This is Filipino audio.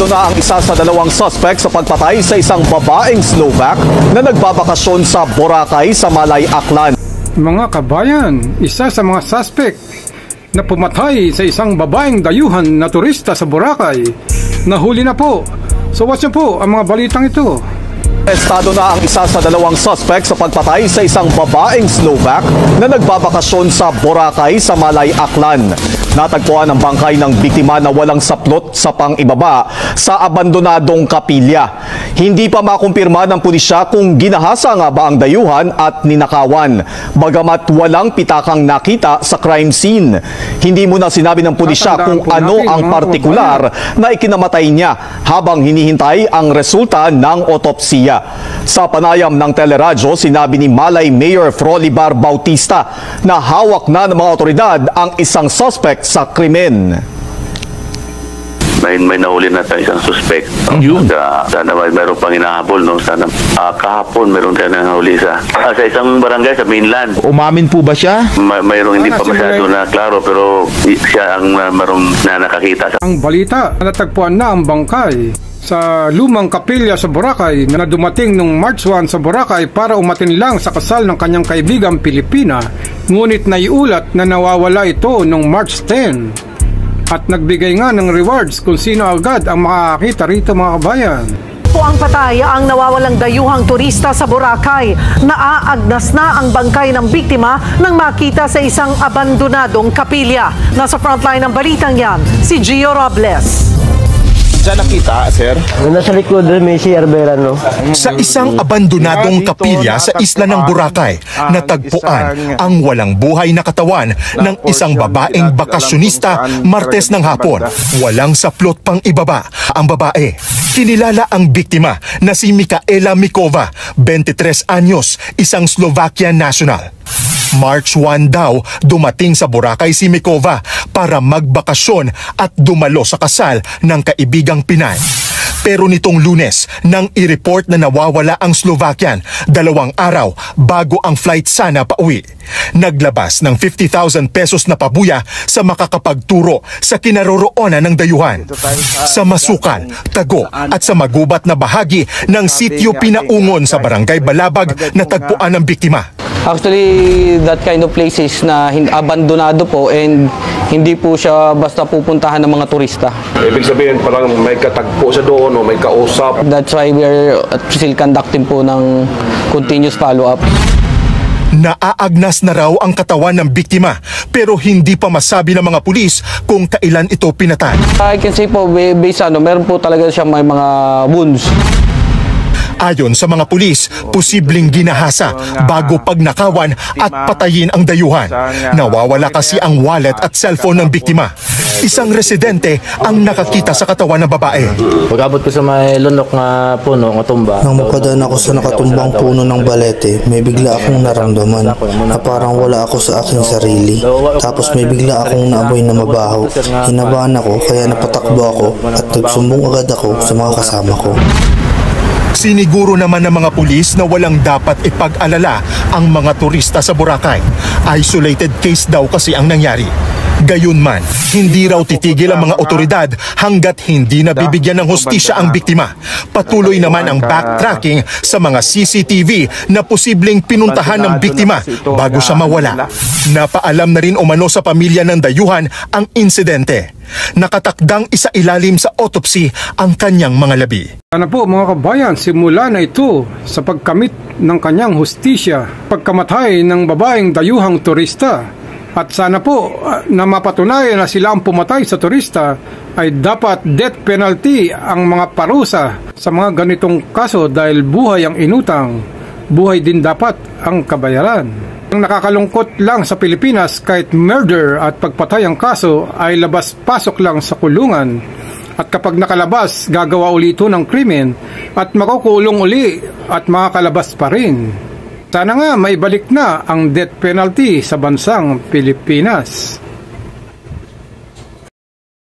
Arestado na ang isa sa dalawang suspect sa pagpatay sa isang babaeng Slovak na nagbabakasyon sa Boracay sa Malay, Aklan. Mga kabayan, isa sa mga suspect na pumatay sa isang babaeng dayuhan na turista sa Boracay, nahuli na po. So watch po ang mga balitang ito. Arestado na ang isa sa dalawang suspect sa pagpatay sa isang babaeng Slovak na nagbabakasyon sa Boracay sa Malay, Aklan. Natagpuan ang bangkay ng biktima na walang saplot sa pang-ibaba sa abandonadong kapilya. Hindi pa makumpirma ng pulisya kung ginahasa nga ba ang dayuhan at ninakawan, bagamat walang pitakang nakita sa crime scene. Hindi muna sinabi ng pulisya kung ano ang partikular na ikinamatay niya habang hinihintay ang resulta ng otopsiya. Sa panayam ng teleradyo, sinabi ni Malay Mayor Frolibar Bautista na hawak na ng mga otoridad ang isang suspect sa krimen. May nahuli na tayo isang suspect. Sana mayroon pang hinahabol. No? Sana kahapon mayroon tayo nahuli sa isang barangay sa mainland. Umamin po ba siya? Mayroong hindi pa masyado na klaro pero siya ang mayroong na nakakita. Ang balita, natagpuan na ang bangkay sa lumang kapilya sa Boracay na dumating noong March 1 sa Boracay para umatin lang sa kasal ng kanyang kaibigang Pilipina, ngunit naiulat na nawawala ito noong March 10 at nagbigay nga ng rewards kung sino agad ang makakakita rito, mga kabayan. Po ang patay ang nawawalang dayuhang turista sa Boracay. Naaagnas na ang bangkay ng biktima nang makita sa isang abandonadong kapilya. Nasa frontline ng balitang yan, si Gio Robles. Saan nakita, sir? Nasa likod may CR Verano. Sa isang abandonadong kapilya sa isla ng Boracay, natagpuan ang walang buhay na katawan ng isang babaeng bakasyonista Martes ng hapon. Walang saplot pang ibaba ang babae. Kinilala ang biktima na si Mikaela Mikova, 23 anyos, isang Slovakian national. March 1 daw, dumating sa Boracay si Mikova para magbakasyon at dumalo sa kasal ng kaibigang Pinay. Pero nitong Lunes, nang i-report na nawawala ang Slovakian, 2 araw bago ang flight sana pauwi. Naglabas ng 50,000 pesos na pabuya sa makakapagturo sa kinaroroonan ng dayuhan. Sa Masukan, Tago at sa magubat na bahagi ng sitio Pinaungon sa Barangay Balabag natagpuan ang biktima. Actually, that kind of place is na abandonado po and hindi po siya basta pupuntahan ng mga turista. Ibig sabihin parang may katagpo sa doon o may kausap. That's why we're still conducting po ng continuous follow-up. Naaagnas na raw ang katawan ng biktima pero hindi pa masabi ng mga pulis kung kailan ito pinatay. I can say po, based meron po talaga siya may mga wounds. Ayon sa mga pulis, posibleng ginahasa bago pagnakawan at patayin ang dayuhan. Nawawala kasi ang wallet at cellphone ng biktima. Isang residente ang nakakita sa katawan ng babae. Pag-abot ko sa may lunok nga puno, nga tumba. Nang mapadaan ako sa nakatumbang puno ng balete, may bigla akong naramdaman na parang wala ako sa aking sarili. Tapos may bigla akong naamoy na mabaho. Hinabahan ako kaya napatakbo ako at nagsumbong agad ako sa mga kasama ko. Siniguro naman ng mga pulis na walang dapat ipag-alala ang mga turista sa Boracay. Isolated case daw kasi ang nangyari. Gayunman, hindi raw titigil ang mga otoridad hanggat hindi nabibigyan ng hustisya ang biktima. Patuloy naman ang backtracking sa mga CCTV na posibleng pinuntahan ng biktima bago siya mawala. Napaalam na rin umano sa pamilya ng dayuhan ang insidente. Nakatakdang isailalim sa autopsy ang kanyang mga labi. Sana po mga kabayan, simula na ito sa pagkamit ng kanyang hustisya, pagkamatay ng babaeng dayuhang turista. At sana po na mapatunayan na sila ang pumatay sa turista ay dapat death penalty ang mga parusa sa mga ganitong kaso dahil buhay ang inutang, buhay din dapat ang kabayaran. Ang nakakalungkot lang sa Pilipinas kahit murder at pagpatay ang kaso ay labas-pasok lang sa kulungan. At kapag nakalabas, gagawa uli ito ng krimen at makukulong uli at makakalabas pa rin. Sana nga maibalik na ang death penalty sa bansang Pilipinas.